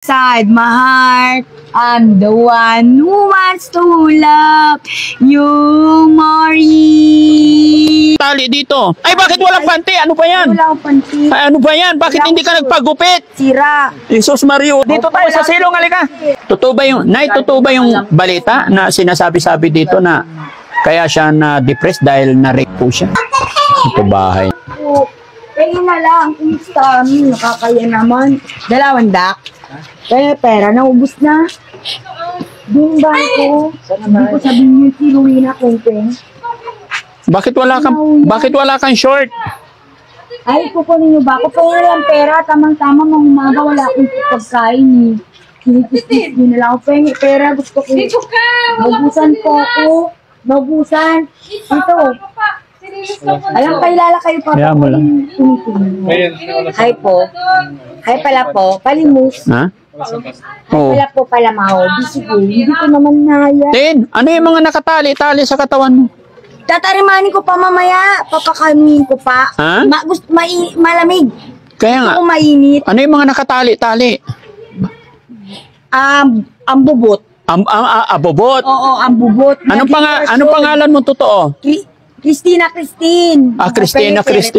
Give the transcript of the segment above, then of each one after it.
Inside my heart, I'm the one who wants to love you, Maury. Tali dito. Ay, bakit walang panty? Ano ba yan? Wala akong panty. Ay, ano ba yan? Bakit hindi ka nagpagupit? Sira. Jesus Mario. Dito tayo sa silong, halika. Totoo ba yung, Nay, totoo ba yung balita na sinasabi-sabi dito na kaya siya na-depressed dahil na-rape po siya? Ito bahay. Tingin na lang, kumusta kami, nakakaya naman. 2 dak. Kaya pera, naubos na. Doon ba ako? Hindi ko sabihin yung siluwi na kumpeng. Bakit wala kang short? Ay, kukunin niyo ba? Kukunin lang pera, tamang-tama, mga umaga, wala akong pagkain eh. Kinitis-tis din na lang ako. Pengi pera, gusto ko. Naubusan po ako. Naubusan. Ito. Alam, kailala kayo pa. Kaya mo lang. Hi po. Hi pala po. Palimus. Ha? Hi pala po palamaw. Sige, hindi ko naman naya. Tin, ano yung mga nakatali-tali sa katawan mo? Tatarimanin ko pa mamaya. Papakamin ko pa. Ha? Malamig. Kaya nga. Gusto ko mainit. Ano yung mga nakatali-tali? Ang bubot. Abobot. Oo, ang bubot. Anong pangalan mo totoo? Christina. Christina.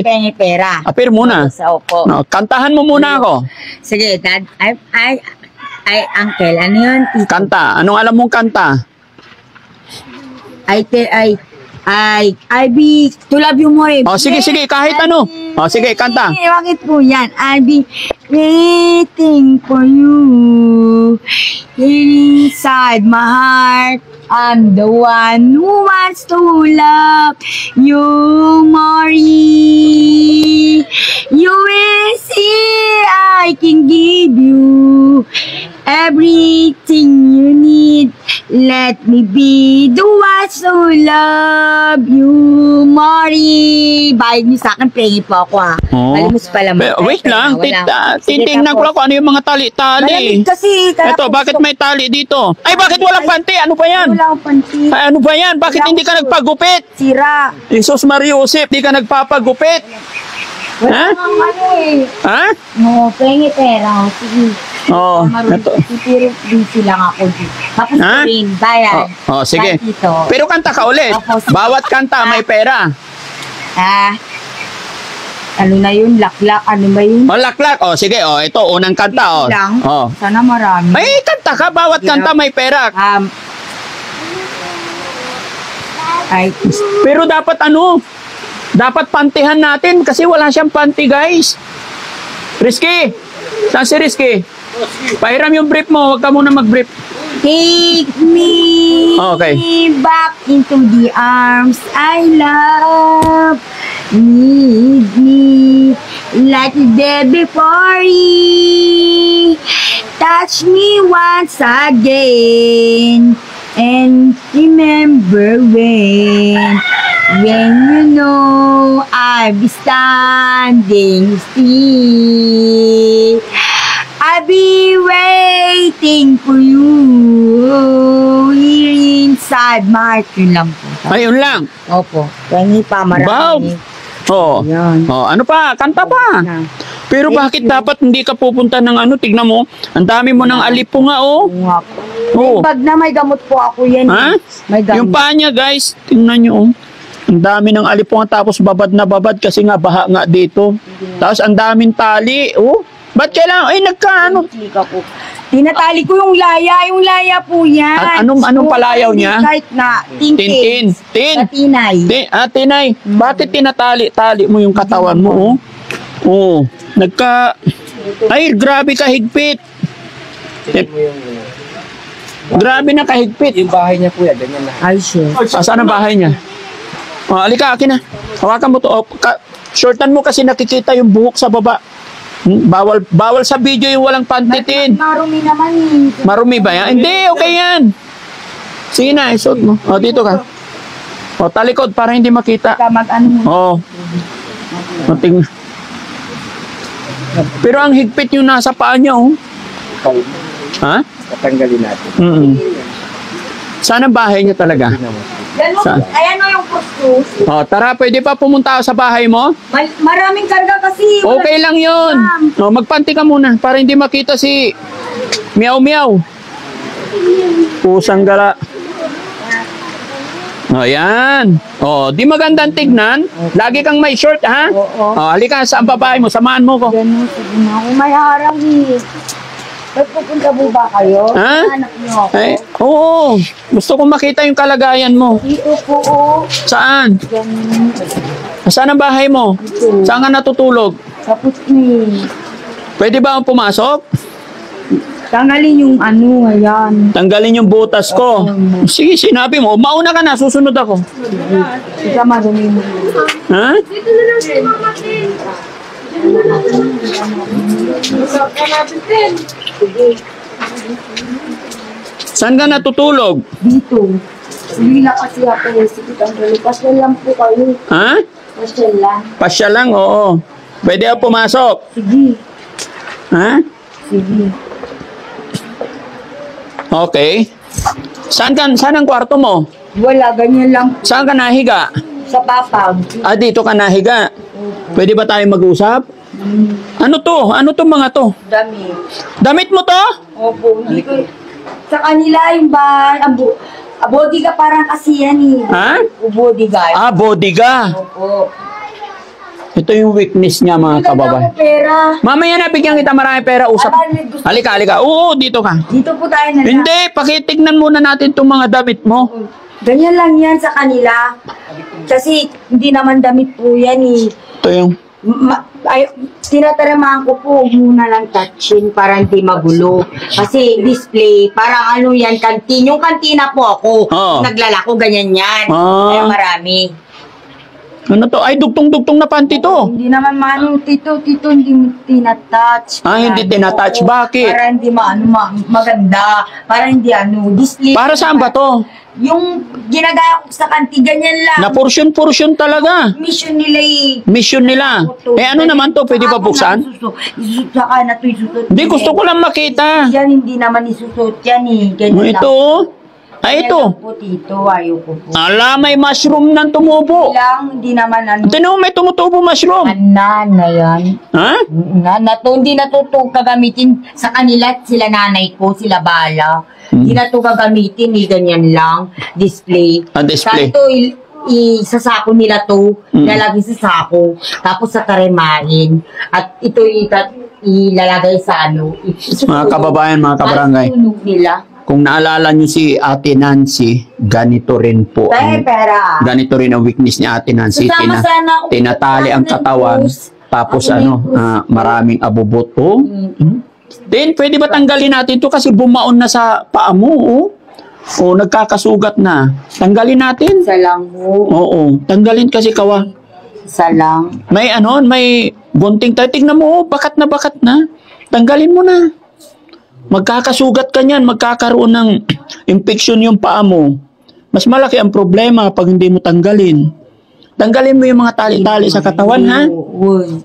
Pengi pera. Apir muna. Opo. No, kantahan mo muna ako. Sige, Dad. Ay, Uncle, ano yun? Kanta. Anong alam mong kanta? I be to love you more. Oh, sige, kahit ano. Oh, sige, kanta. Bakit po yan? I be waiting for you inside my heart. I'm the one who wants to love you, Maury. You will see I can give you everything you need. Let me be the one to love you, Maury. Bayad niyo sa akin, pengi po ako ha. Oh. Malimos pala. Wait lang, titingnan ko lang kung ano yung mga tali-tali. Malamig kasi. Ito, bakit may tali dito? Ay, bakit walang panty? Ano ba yan? Wala akong panty. Ay, ano ba yan? Bakit hindi ka nagpagupit? Sira. Jesus Mario Joseph, hindi ka nagpapagupit? Wala Ha? kang ano eh. Ha? No, pengi pera. Sige. Oo, ito. Pero busy lang ako dito. Tapos Ha? rin, bayan. Oh, sige. Bayan dito. Pero kanta ka ulit. Opo, sige. Bawat kanta may pera. Ano na yun? Laklak? Ano ba yun? O, laklak. O, sige. O, ito, unang kanta. O. Lang? O. Sana marami. Ay, kanta ka. Bawat kanta may pera. Pero dapat ano? Dapat pantihan natin kasi wala siyang panty, guys. Risky. Saan si Risky? Pahiram yung brief mo. Huwag ka muna mag-brief. Take me back into the arms I love. Need me like you did before. Touch me once again and remember when you know I'll be standing still. I'll be waiting for you here inside my heart. Yun lang po. Ayun lang. Opo. Pengi pa, marami. Oo. Oh, ano pa? Kanta pa. Pero bakit dapat hindi ka pupunta ng ano? Tignan mo. Ang dami mo ng alipo nga, oh. May bag na may gamot po ako yan. Ha? May gamot. Yung paa niya, guys. Tingnan nyo, oh. Ang dami ng alipo nga tapos babad na babad kasi nga baha nga dito. Tapos ang daming tali, oh. Ba't kailangan? Ay, nagkaano? Tinatali ko yung laya. Yung laya po yan. Anong palayaw niya? Kahit na tintin. Tinay. Tinay. Bakit tinatali-tali mo yung katawan mo, oh? Oh. Ay, grabe kahigpit. Grabe na kahigpit. Yung bahay niya po yan, ganyan na. Ay, sure. Saan ang bahay niya? Oh, alika, akin na. Hawakan mo to. Oh, shortan mo kasi nakikita yung buhok sa baba. Bawal sa video yung walang pantitin. Marumi naman. Marumi ba yan? Hindi, okay yan. Sige na, isuot mo. O, dito ka. O, talikod para hindi makita. Mag-ano mo. O. Pero ang higpit yung nasa paa niya, oh. Ha? Tatanggalin natin. Saan ang bahay niya talaga? Ayan o yung kuskus. O, tara, pwede pa pumunta sa bahay mo? Maraming karga kasi. Okay lang yun. O, magpanti ka muna para hindi makita si Meow, meow. Pusang gala. O, yan. O, di magandang tignan. Lagi kang may short, ha? Oo. O, halika, saan babae mo? Samahan mo ko. Ganun, sige na. Kung may harang eh. Ba't pupunta po ba kayo? Ha? Anak niyo ako. Eh, oo. Gusto kong makita yung kalagayan mo. Dito po, oh. Saan? Ganun. Saan ang bahay mo? Dito. Saan ka natutulog? Tapos ni. Pwede ba akong pumasok? Tanggalin yung ano, ayan. Tanggalin yung butas ko. Sige, sinabi mo. Mauna ka na, susunod ako. Sige, marumi mo. Ha? Saan ka natutulog? Dito. Ulila kasi ako. Sige, tanggalin. Pasyal lang po kayo. Ha? Pasyal lang. Pasya lang, oo. Pwede ako pumasok. Sige. Ha? Sige. Okay. Saan ang kwarto mo? Wala, ganyan lang po. Saan ka nahiga? Sa papag. Ah, dito ka nahiga. Pwede ba tayo mag-usap? Ano to? Ano to mga to? Dami. Damit mo to? Opo, hindi ko. Sa kanila yung ba, body ka parang kasi yan eh. Ha? Body guard. Ah, body ka. Opo. Ito yung weakness niya mga kababayan. Ako pera. Mamaya na bigyan kita marami pera, usap. Halika, halika. Oo, dito ka. Dito po tayo na lang. Hindi, pakitignan muna natin itong mga damit mo. Ganyan lang yan sa kanila. Kasi hindi naman damit po yan eh. Ito yung... Tinataramahan ko po, huwag muna lang touchin para hindi magulo. Kasi display, parang ano yan, kantin. Yung kantina po ako, Oo. naglalako, ganyan yan. Ah. Kaya marami. Ano to? Ay, dugtong-dugtong na panty to. Hindi naman maano, tito, hindi tinatouch. Ah, hindi tinatouch. Oo, Bakit? Para hindi maganda. Para hindi display. Para saan ba to? Yung ginagaya ko sa kanti, ganyan lang. Na portion-portion talaga. Mission nila eh. Mission nila. Eh, ano naman to? Pwede ba buksan? Saka na to isusot. Hindi, gusto ko lang makita. Yan, hindi naman isusot yan eh. Ganyan Ito, oh. Ay, ito. Po, tito, ayoko po. Ala, may mushroom nang tumubo. Lang, hindi naman ano. Tinan mo, may tumutubo mushroom. Na yan. Ha? Hindi na to gagamitin sa kanila, sila nanay ko, sila bala. Hindi na to gagamitin, ganyan lang. Display. Ah, display. Sa ito, isasako nila to, ilalagay sa sako, tapos sa karemahin. At ito ilalagay sa ano. Mga kababayan, mga kabarangay. At sunog nila. Kung naalala niyo si Ate Nancy, ganito rin po. Pera. Ganito rin ang weakness ni Ate Nancy. Sasama sana ako Tinatali ang sa katawan. post. Tapos Ako may ano, post. maraming abuboto. Then, pwede ba tanggalin natin to kasi bumaon na sa paa mo, oh. O, nagkakasugat na. Tanggalin natin. Isa lang po. Oo, tanggalin kasi kawa. Isa lang. May ano, may gunting tayo. Tignan mo, oh, bakat na. Tanggalin mo na. Magkakasugat ka niyan, magkakaroon ng infection yung paa mo. Mas malaki ang problema pag hindi mo tanggalin. Tanggalin mo yung mga tali-tali sa katawan, ha? Uy.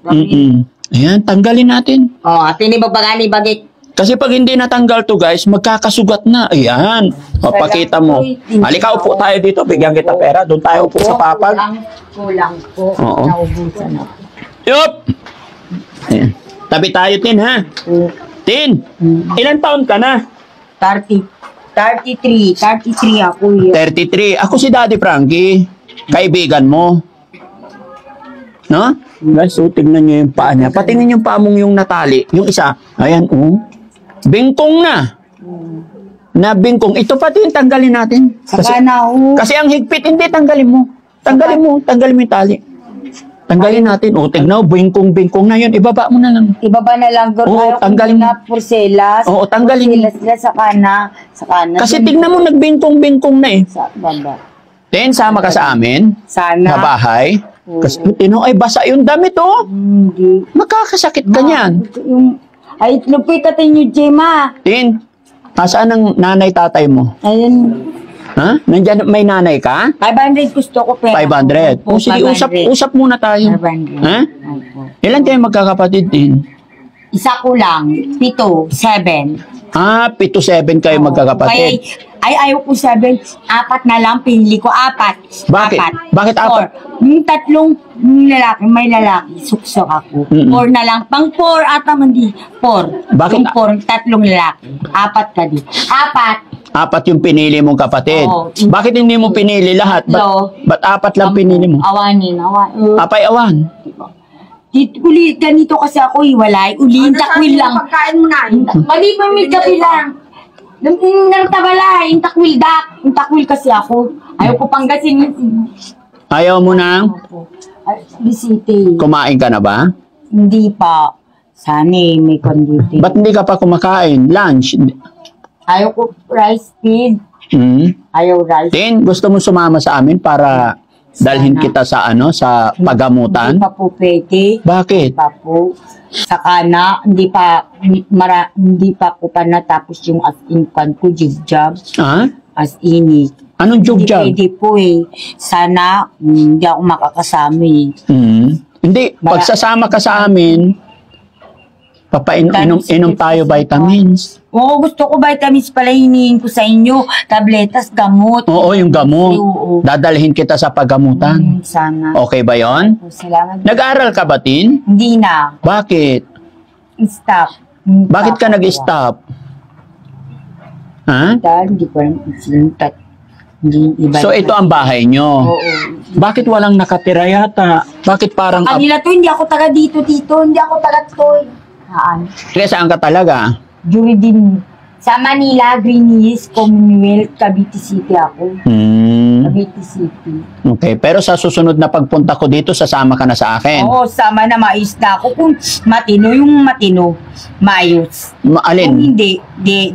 Ayan, tanggalin natin. Oh, at ini babagani bagay. Kasi pag hindi natanggal to guys, magkakasugat na. Ayan. O, pakita mo. Halika, upo tayo dito. Bigyan kita pera. Doon tayo upo sa papag. Kulang po. Oo. Naubusan ako. Yup! Ayan. Tabi tayo, Tin, ha? Tin, ilan taon ka na? 33 ako yun. 33. Ako si Daddy Frankie. Kaibigan mo. No? Guys, so tignan nyo yung paa niya. Patingin yung paa mong yung natali. Yung isa. Ayan, oh. Bingkong na. Na bingkong. Ito pati yung tanggalin natin. Saka na ho. Kasi ang higpit, hindi, tanggalin mo. Tanggalin mo yung tali. Tanggalin natin. O, tignan, bingkong na yun. Ibaba mo na lang. Ibaba na lang. Oo, tanggalin mo. Na porcelas. Oo, tanggalin mo. Porcelas sila sa kana. Kasi tignan mo, nagbingkong-bingkong na eh. Sa baba. Then, sama ka sa amin. Sana. Na bahay. Kasi, ay, basa yung damit, oh. Hindi. Makakasakit ka niyan. Ay, lupit ka tayo, Gemma. Tin, asaan ang nanay-tatay mo? Ayun. Ha? Nandiyan, may nanay ka? 500 gusto ko pera. 500. O sige, 500. usap muna tayo. 500. Ha? Opo. Ilan kayo magkakapatid din? Isa ko lang. 7. 7. Ah, 7 kayo magkakapatid. Ay, ayaw ko 7. 4 na lang, pinili ko 4. Bakit? Bakit 4? Yung tatlong lalaki, may lalaki, suksok ako. 4 na lang. Pang 4, ata mandi. 4. Bakit? Yung 4, tatlong lalaki. 4 ka din. 4 yung pinili mong kapatid. Oo. Bakit hindi mo pinili lahat? Ba't 4 lang pinili mo? Awanin. Apay awan. Uli, ganito kasi ako hiwalay. Uli, takwil lang. Pagkain mo na. Mali pa may gabi lang. Nang tabala, yung takwil dak. Yung takwil kasi ako. Ayaw ko panggasin. Ayaw mo na? Bisite. Kumain ka na ba? Hindi pa. Sana may kondite. Ba't hindi ka pa kumakain? Lunch? Ayaw ko rice feed. Ayaw rice. Tin, gusto mo sumama sa amin para dalhin Sana. kita sa sa pagamutan? Hindi pa po pwede. Bakit? Hindi pa po. Saka na, hindi pa ko pa natapos yung as-in ko, jigjab. Ha? As-in. Anong Hindi jogjag? pwede po eh. Sana, hindi ako makakasama eh. Hindi, pagsasama ka sa amin, inom tayo vitamins. Oo, gusto ko vitamins pala hinihin ko sa inyo. Tabletas, gamot. Oo, yung gamot. Oo. Dadalhin kita sa pagamutan. Sana. Okay ba yon? Salamat. Nag-aaral ka ba, Tin? Hindi na. Bakit? Stop. Bakit ka nag-stop? Ha? Hindi ko rin sinuntat. Hindi iba. So, ito ang bahay nyo. Oo. Bakit walang nakatira yata? Bakit parang... Kanila to, hindi ako taga dito. Hindi ako taga to. Haan. Kaya saan ka talaga? Jury din. Sa Manila, Green Hills, Commonwealth, Cavite City ako. Cavite City. Okay, pero sa susunod na pagpunta ko dito, sasama ka na sa akin. Oo, sama na maayos na ako. Kung matino, maayos. Kung Alin? hindi,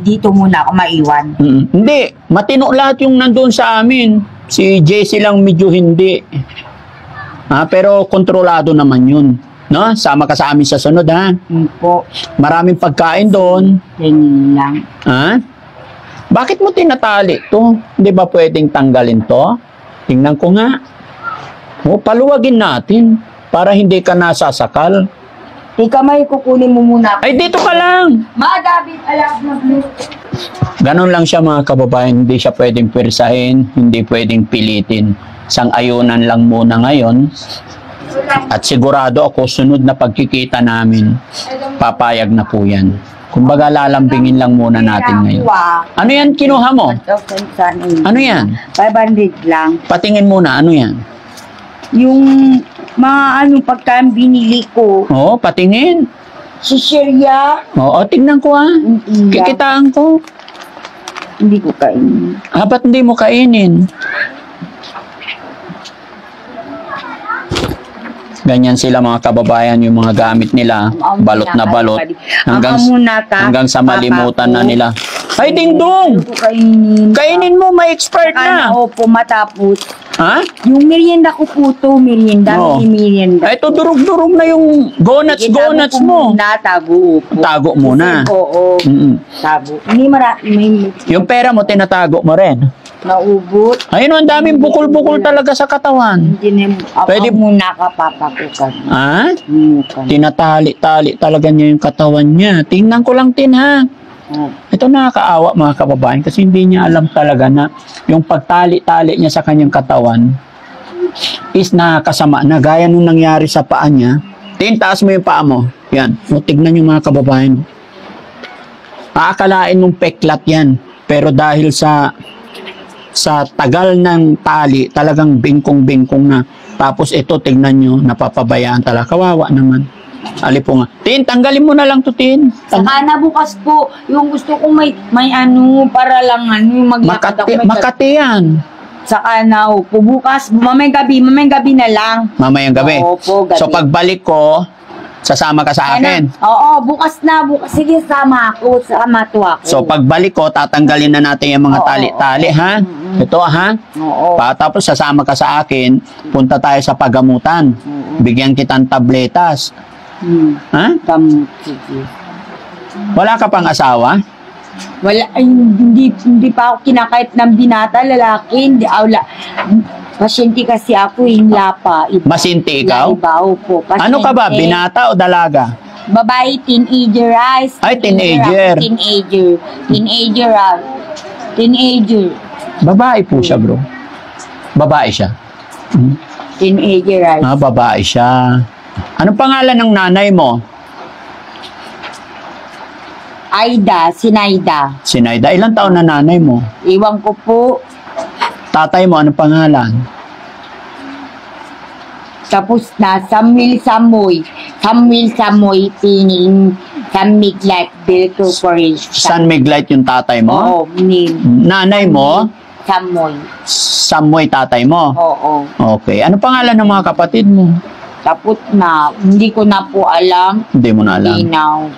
dito muna ako maiwan. Hindi, matino lahat yung nandun sa amin. Si JC lang medyo hindi. Pero kontrolado naman yun. No? Sama ka sa amin sa sunod, ha? Yun po. Maraming pagkain doon. Ganyan lang. Ha? Bakit mo tinatali to? Hindi ba pwedeng tanggalin to? Tingnan ko nga. Paluwagin natin para hindi ka nasasakal. Ika may kukunin mo muna. Ay, dito ka lang! Madabit, alam na blue. Ganon lang siya, mga kababayan. Hindi siya pwedeng pwersahin, hindi pwedeng pilitin. Sang-ayunan lang muna ngayon. At sigurado ako, sunod na pagkikita namin, papayag na po yan. Kumbaga, lalambingin lang muna natin ngayon. Ano yan kinuha mo? Ano yan? 500 lang. Patingin muna, ano yan? Yung mga pagka binili ko, Oo, patingin. sisirya, Oo, tingnan ko, ha. Kikitaan ko. hindi ko kainin. Ba't hindi mo kainin? Ganyan sila, mga kababayan, yung mga gamit nila, balot na balot, hanggang sa malimutan na nila. Ay, dingdong! Hindi ko kainin. Kainin mo, may expired na. Opo, matapos. Ha? Yung merienda ko po to, merienda. Oo. Merienda. Ay, ito durog-durog na yung gonuts mo. Tago po. Tago muna. Oo. Tago. Hindi may Yung pera mo, tinatago mo rin. naubot. Ayun, ang daming bukol-bukol talaga sa katawan. Hindi na Pwede- ako muna kapapakukan. Ha? Mukan. Tinatali-tali talaga niya yung katawan niya. Tingnan ko lang, Tin, ha? Ito nakakaawa, mga kababayan, kasi hindi niya alam talaga na yung pagtali-tali niya sa kanyang katawan is nakakasama na. Gaya nung nangyari sa paa niya. Tin, taas mo yung paa mo. Yan. O, tignan yung mga kababayan. Aakalain mong peklat yan. Pero dahil sa tagal ng tali, talagang bingkong-bingkong na. Tapos ito, tignan nyo, napapabayaan talaga. Kawawa naman. Alipo nga. Tin, tanggalin mo na lang to, Tin. Saka na bukas po, yung gusto kong may para lang yung maglakad ako. Makati yan. Saka na po, bukas, mamayang gabi na lang. Mamayang gabi. Opo, gabi. So pagbalik ko, sasama ka sa akin. Oo, bukas. Sige, sama to ako. So pagbalik ko, tatanggalin na natin yung mga Oo, tali-tali, ha? Ito, ha? Oo. Tapos sasama ka sa akin, punta tayo sa pagamutan. Bigyan kitang tabletas. Ha? Gamot, sige. Wala ka pang asawa? Wala, ay, hindi pa ako kinakait ng binata, lalaki, hindi, pasyente kasi ako, lapa. Masinti ikaw? Iba, opo. Ano ka ba? Binata o dalaga? Babae, teenager, Ay, teenager. Teenager, Teenager. Babae po siya, bro. Babae siya. Hmm? Teenager, right? Babae siya. Anong pangalan ng nanay mo? Sinayda. Sinayda. Ilang taon na nanay mo? Iwan ko po. Tatay mo, anong pangalan? Tapos na, Samuel Samoy. Samuel Samoy, pining San Miguel Bill Corporation. San Miguel yung tatay mo? Oo, name. Nanay mo? Samoy. Samoy tatay mo? Oo. Okay. Ano pangalan ng mga kapatid mo? Tapos na, hindi ko na po alam. Hindi mo na alam. Hindi na.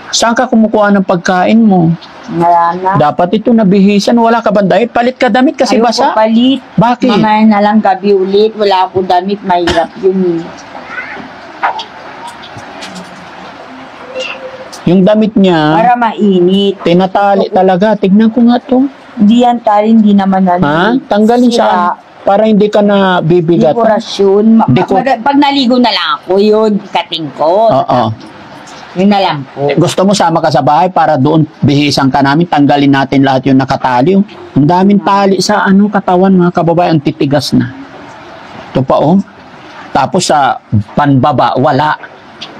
Saan ka kumukuha ng pagkain mo? Wala na. Dapat ito nabihisan. Wala ka ba damit? Palit ka damit kasi Ayoko basa. palit. Bakit? Mamaya na lang gabi ulit. Wala ako damit. Mahirap yun. Yung damit niya, Para mainit. tinatali talaga. Tignan ko nga to. Hindi yan tali, hindi naman Ha? Tanggalin siya. Para hindi ka na bibigat. Dekorasyon. Deko- Pag naligo na lang ako, yun, kating ko. Oo. Yun na lang po. Gusto mo sama ka sa bahay para doon bihisan ka namin, tanggalin natin lahat yung nakatali. Oh. Ang daming tali sa katawan, mga kababayan, ang titigas na. Ito pa oh. Tapos sa panbaba, wala.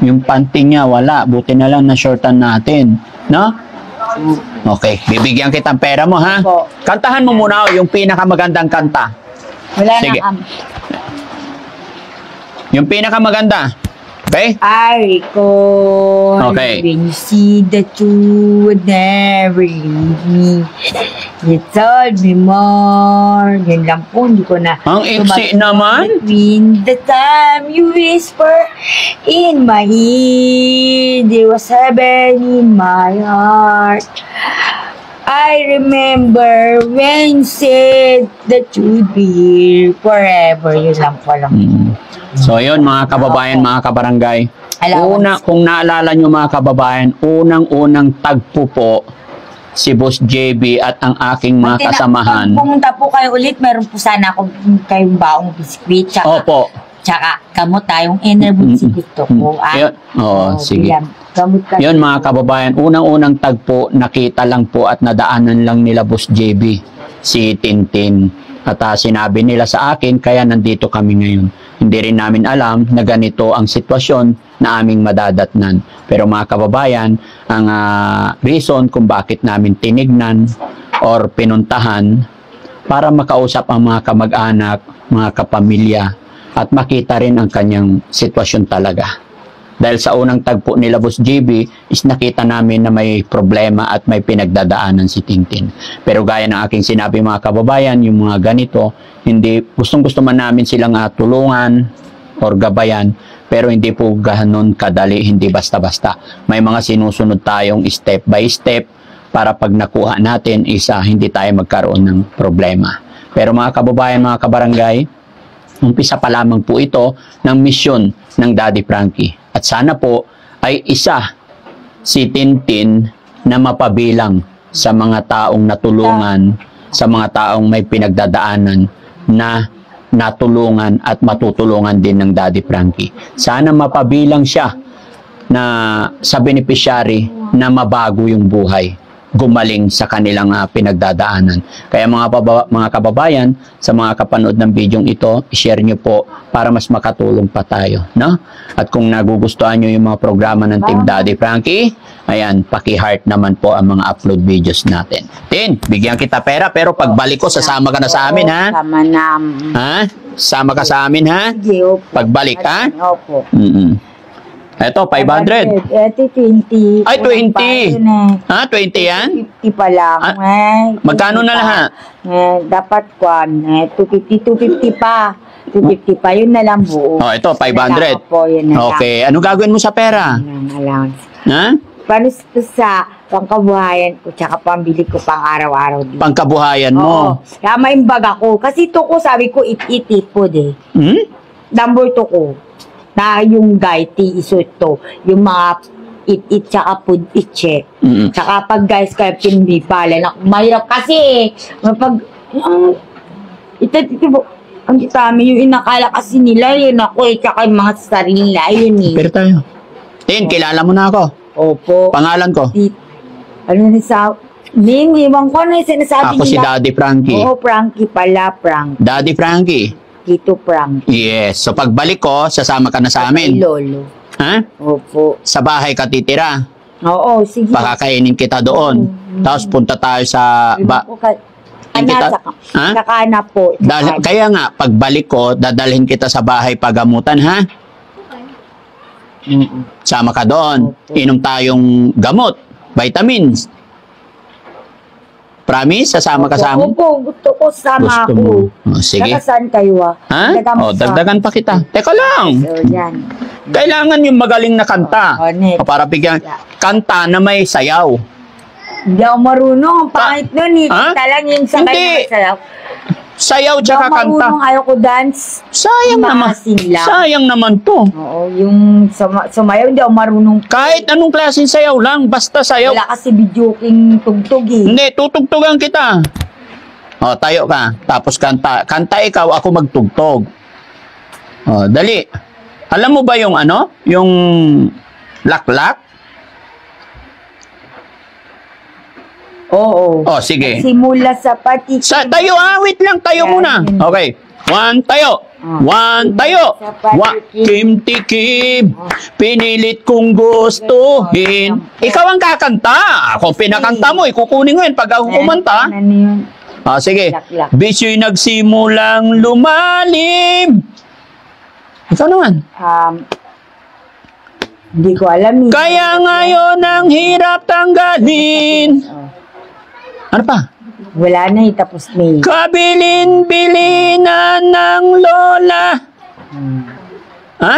Yung panting niya, wala. Buti na lang na shortan natin. No? Okay, bibigyan kitang pera mo, ha? Opo. Kantahan mo muna yung pinakamagandang kanta. Wala Sige. na. Yung pinakamaganda. Okay? I recall Okay. when you see that you would never leave me. You told me more. Yun lang po, hindi ko na. Ang iksi naman. Between the time you whisper in my ear, there was heaven in my heart. I remember when you said that you'd be here forever. Yun lang po lang. So, yun mga kababayan, mga kabarangay. Allowance. Kung naalala nyo mga kababayan, unang-unang tagpo po si Boss JB at ang aking mga kasamahan. Pag pumunta po kayo ulit, meron po sana akong kayong baong biskwit. Opo. Tsaka gamot tayong energy gusto ko. Yun. Oo, sige. Gamot ka. Yun mga kababayan, unang-unang tagpo, nakita lang po at nadaanan lang nila Boss JB, si Tintin. At sinabi nila sa akin, kaya nandito kami ngayon. Hindi rin namin alam na ganito ang sitwasyon na aming madadatnan. Pero mga kababayan, ang reason kung bakit namin tinignan or pinuntahan para makausap ang mga kamag-anak, mga kapamilya at makita rin ang kanyang sitwasyon talaga. Dahil sa unang tagpo nila Boss JB is nakita namin na may problema at may pinagdadaanan si Tintin. Pero gaya ng aking sinabi mga kababayan, yung mga ganito, hindi gustong-gusto man namin silang tulungan or gabayan, pero hindi po ganoon kadali, hindi basta-basta. May mga sinusunod tayong step by step para pag nakuha natin hindi tayo magkaroon ng problema. Pero mga kababayan, mga kabarangay, umpisa pa lamang po ito ng misyon ng Daddy Frankie. At sana po ay isa si Tintin na mapabilang sa mga taong natulungan, sa mga taong may pinagdadaanan na natulungan at matutulungan din ng Daddy Frankie. Sana mapabilang siya na sa beneficiary na mabago yung buhay, gumaling sa kanilang pinagdadaanan. Kaya mga kababayan, sa mga kapanood ng bidyong ito, i-share nyo po para mas makatulong pa tayo, no? At kung nagugustuhan nyo yung mga programa ng Team Daddy Frankie, ayan, paki-heart naman po ang mga upload videos natin. Tin, bigyan kita pera, pero pagbalik ko, sasama ka na sa amin, ha? Sama na. Ha? Sama ka sa amin, ha? Sige, opo. Pagbalik, ha? Opo. Eto, 500. Ito, 20. Ay, 20. Kulang pa yun, eh. Ha? 20 yan? 50 pa lang. Magkano na lahat? Dapat 250 pa. 250 pa. Yun na lang buo. Oh, ito, 500. Opo, yun na lang. Okay, ano gagawin mo sa pera? Yun na lang. Ha? Paano sa pangkabuhayan ko, tsaka pambili ko pang araw-araw dito. Pangkabuhayan Oo. mo. Kaya maimbag ako. Kasi ito ko, sabi ko, it-it-ipod eh. Hmm? Number 2 ko. Na yung gaiti iso ito. Yung mga it-it tsaka food it-check. Tsaka pag guys, kaya pinbipalan ako. Mahirap kasi eh. Pag, ang kitami yung inakala kasi nila, yun ako eh. Tsaka yung mga sarili nila, yun eh. Pero tayo. Tin, kilala mo na ako. Opo. Pangalan ko. Ano na sa Hindi, bang ko na yung sinasabi Ako si nila. Daddy Frankie. Oo, Frankie pala, Frank. Daddy Frankie. Tito Frank. Yes. So pagbalik ko, sasama ka na sa Kay amin. Lolo. Ha? Opo. Sa bahay ka titira. Oo, sige. Pakakainin kita doon. Tapos punta tayo sa... Ana, Ha? sa kana po. Kaya nga, pagbalik ko, dadalhin kita sa bahay pagamutan, ha? Sama ka doon. Opo. Inom tayong gamot, vitamins. Promise? Sasama ka sa amin? Opo, gusto ko sama Gusto ako. mo? Oh, sige. Saan kayo Ha? Dagdagan mo sa- Dagdagan pa kita. Teka lang. So, yan. Kailangan yung magaling na kanta. next. O, para bigyan. Kanta na may sayaw. Hindi ako marunong. Ang pangit nun eh. Ha? Kita lang yung sa Hindi. kanya masayaw. Sayaw Hindi tsaka ako kanta. marunong. Ayaw ko dance. Sayang naman. Maasin lang. Sayang naman to. Oo, yung sumayaw, hindi ako marunong. Kahit anong klaseng sayaw lang, basta sayaw. Wala kasi bidyuking tugtog eh. Hindi, tutugtugan kita. O, tayo ka. Tapos kanta. Kanta ikaw, ako magtugtog. O, dali. Alam mo ba yung ano? Yung laklak? Oo. O, sige. Simula sa pati. Tayo wait lang. Tayo Yan, muna. yun. Okay. One, tayo. One, tayo. Sa patikim. Kim-tikim. Pinilit kong gustuhin. Ikaw ang kakanta. Ako pinakanta mo. Ikukunin ko yun pag ako kumanta. Ano yun? Sige. Laklak. Bisyo'y nagsimulang lumalim. Ikaw naman. Hindi ko alam. Kaya ngayon ang hirap tanggalin. Ano pa? Wala na eh, tapos na eh. Kabilin-bilinan ng lola. Ha?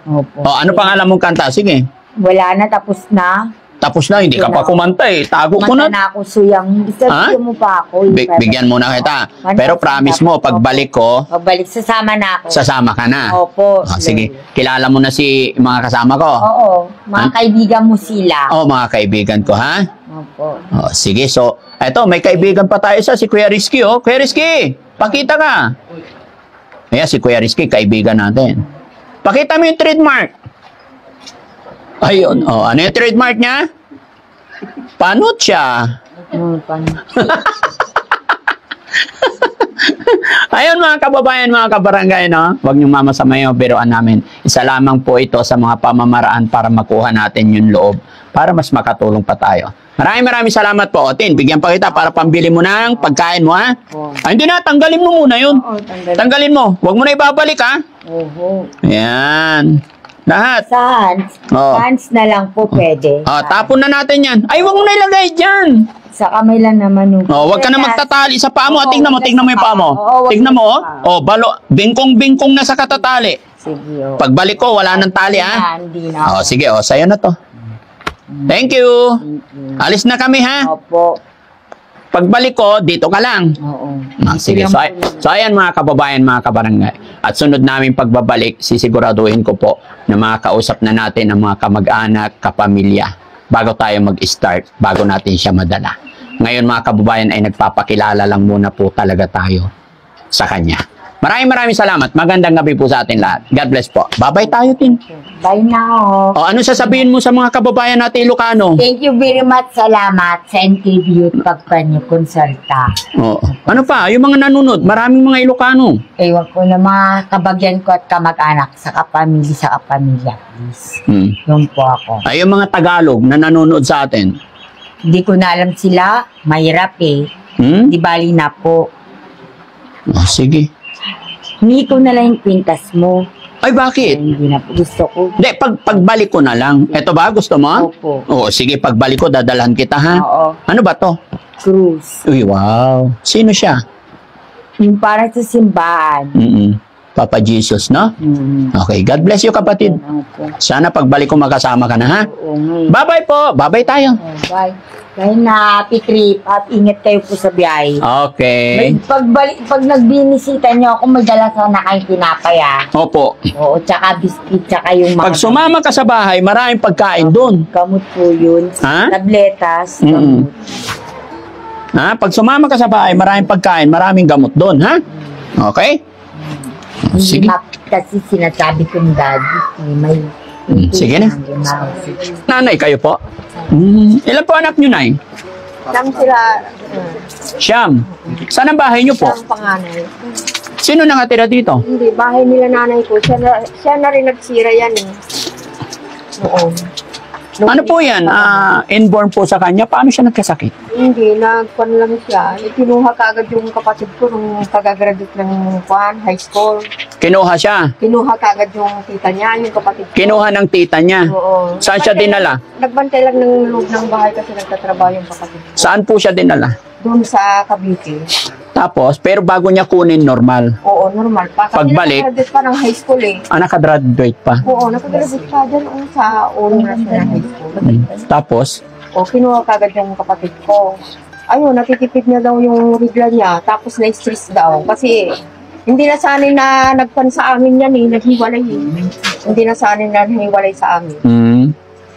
Opo. O, ano pangalan mong kanta? Sige. Wala na, tapos na. Tapos na, hindi ka pa kumanta eh. Tago ko Mata na. na ako, suyang. Ha? Sabihin mo pa ako. Bigyan muna kita. Pero promise mo, pagbalik ko, Pagbalik, sasama na ako. sasama ka na. Opo. Sige. Kilala mo na si mga kasama ko? Oo. Mga kaibigan mo sila. Oo, mga kaibigan ko, ha? Opo. Sige, so, eto, may kaibigan pa tayo si Kuya Rizky, oh. Kuya Rizky, pakita ka. Ayan, si Kuya Rizky, kaibigan natin. Pakita mo yung trademark. Ayun, ano yung trademark niya? Panot siya. Ayun mga kababayan, mga kabarangay, no? Huwag niyong mamasama yung biroan namin. Isa lamang po ito sa mga pamamaraan para makuha natin yung loob, para mas makatulong pa tayo. Maraming salamat po, Otin. Bigyan pa kita para pambili mo ng pagkain mo, ha? Hindi na, tanggalin mo muna yun. Oo, Tanggalin mo. Huwag mo na ibabalik, ha? Oo. Ayan. Lahat. Sa hands. Oo. Hands na lang po pwede. Tapon na natin yan. Ay, huwag mo na ilagay dyan. Sa kamay lang naman. Huwag ka na magtatali sa paa mo. Tingnan mo yung paa mo. Oo, Tingnan mo, wag balo. Bingkong-bingkong na sa katatali. Sige, o. Pagbalik ko, wala nang tali, ha? Hindi na. Sige, sa'yo na to. Thank you. Alis na kami, ha? Opo. Pagbalik ko, dito ka lang. Oo. Sige, so ayan mga kababayan, mga kabarangay. At sunod namin pagbabalik, sisiguraduhin ko po na makakausap na natin ang mga kamag-anak, kapamilya, bago tayo mag-start, bago natin siya madala. Ngayon mga kababayan ay nagpapakilala lang muna po talaga tayo sa kanya. Maraming salamat. Magandang gabi po sa atin lahat. God bless po. Bye-bye tayo, Tin. Bye now. Ano sasabihin mo sa mga kababayan natin Ilocano? Thank you very much. Salamat sa interview at pagpanyo konsulta. Ano pa? Yung mga nanonood, maraming mga Ilocano. Ewan ko na mga kabagyan ko at kamag-anak sa kapamilya. Please. Yun po ako. Yung mga Tagalog na nanonood sa atin. Hindi ko na alam sila. Mahirap eh. Di bali na po. Sige. Hindi ko na lang yung kwintas mo. Ay, bakit? Hindi na po. Gusto ko. Hindi, pagbalik ko na lang. Ito ba? Gusto mo? Opo. Sige, pagbalik ko, dadalhan kita, ha? Oo. Ano ba to? Cruise. Uy, wow. Sino siya? Yung para sa simbahan. Papa Jesus, no? Okay, God bless you, kapatid. Opo. Sana pagbalik ko makasama ka na, ha? Oo nga. Bye-bye po. Bye-bye tayo. Bye. Bye na. Happy trip. At ingat kayo po sa biyahe. Okay. Pag nagbinisita nyo ako, may dala sana kayong tinapay, ah. Opo. Oo, tsaka biscuit, tsaka yung mga... Pag sumama ka sa bahay, maraming pagkain doon. Gamot po yun. Ha? Tabletas. Gamot. Pag sumama ka sa bahay, maraming pagkain, maraming gamot doon, ha? Okay? Sige. Kasi sinasabi ko ng daddy, may... Sige na. Nanay kayo po? Ilan po anak nyo, Nay? Siyam sila. Siyam. Saan ang bahay niyo po? Siyam panganay. Sino nakatira dito? Hindi, bahay nila nanay ko. Siya na rin nagsira yan eh. Noon. Ano po yan? Inborn po sa kanya? Paano siya nagkasakit? Hindi, nagpan lang siya. Kinuha kaagad yung kapatid ko nung kagagraduate ng high school. Kinuha siya? Kinuha kaagad yung tita niya, yung kapatid ko. Kinuha ng tita niya? Oo. Saan siya dinala? Nagbantay lang ng loob ng bahay kasi nagtatrabaho yung kapatid ko. Saan po siya dinala? Doon sa Cavite. Tapos, pero bago niya kunin normal. Oo, normal pa. Kasi Pagbalik? nakagraduate pa ng high school eh. Nakagraduate pa. Oo, nakagraduate pa dyan sa unang national high school. Tapos, O, kinuha kagad yung kapatid ko. Ayun, natitipid niya daw yung regla niya. Tapos na-stress daw. Kasi hindi na sanay na nagpan sa amin yan eh. Naghiwalay eh. Hindi na sanay na nahiwalay sa amin.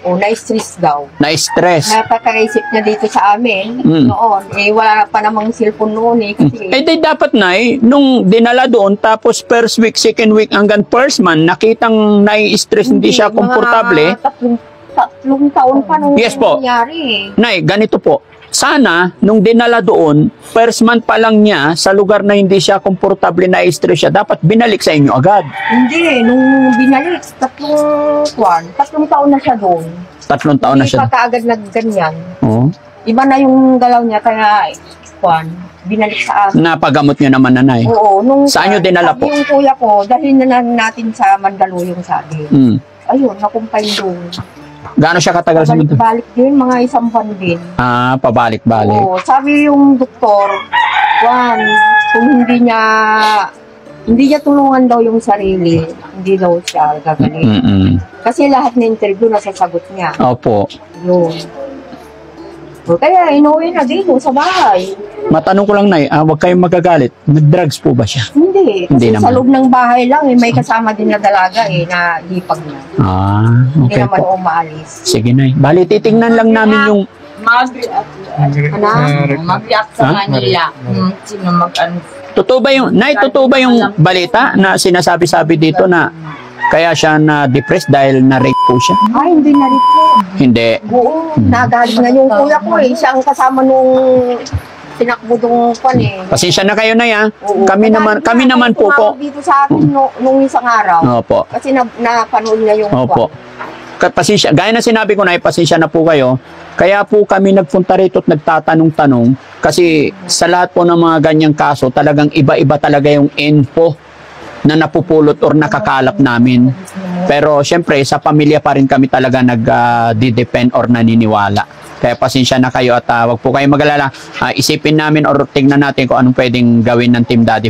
O, na-stress daw. na-stress. Napakaisip niya dito sa amin. Mm. Noon, eh wala pa namang cellphone noon eh. Kasi, Eh di dapat na nung dinala doon, tapos first week, second week, hanggang first month, nakitang nai-stress, hindi siya mga komportable. Tatlong taon pa nung Yes po. nangyari eh. Nay, ganito po. Sana, nung dinala doon, first month pa lang niya, sa lugar na hindi siya komportable na stress siya, dapat binalik sa inyo agad. Hindi, nung binalik, tatlong taon na siya doon. 3 taon na Hindi siya. pa kaagad nagganyan. Oo. Iba na yung galaw niya, kaya, binalik sa amin. Napagamot niyo naman, nanay. Oo, nung Saan niyo dinala po? Yung kuya ko, dalhin na natin sa Mandaluyong sabi. Mm. Ayun, nakumpay doon. Gaano siya katagal sa mundo? Balik din, mga 1 buwan din. Pabalik-balik. Oo, sabi yung doktor, kung hindi niya tulungan daw yung sarili, hindi daw siya gagaling. Mm-mm. Kasi lahat ng interview nasasagot niya. Opo. Yun. So, kaya inuwi na dito sa bahay. Matanong ko lang, nay, huwag kayong magagalit. Nag-drugs po ba siya? Hindi. Kasi Hindi sa naman. loob ng bahay lang, may kasama din na dalaga na hipag na. Hindi Okay naman po. umaalis. Sige, nay. Bali, titingnan lang namin yung... Mag-react sa Manila. Sino Totoo ba yung balita na sinasabi-sabi dito na kaya siya na-depressed dahil na-rape po siya? Ay, hindi na rin po. Hindi. Oo, nagaling na yung kuya ko eh. Siya ang kasama nung tinakbo dong Pasensya na kayo, nay, Oo. Kami naman po po. Dito sa akin nung isang araw. Opo. Kasi napanood niya yung Opo. Pasensya, gaya na sinabi ko, nay, pasensya na po kayo. Kaya po kami nagpunta rito at nagtatanong-tanong kasi sa lahat po ng mga ganyang kaso, talagang iba-iba talaga yung info na napupulot or nakakalap namin. Pero syempre, sa pamilya pa rin kami talaga nag-depend or naniniwala. Kaya pasensya na kayo at wag po kayo mag-alala. Isipin namin or tingnan natin kung anong pwedeng gawin ng Team Daddy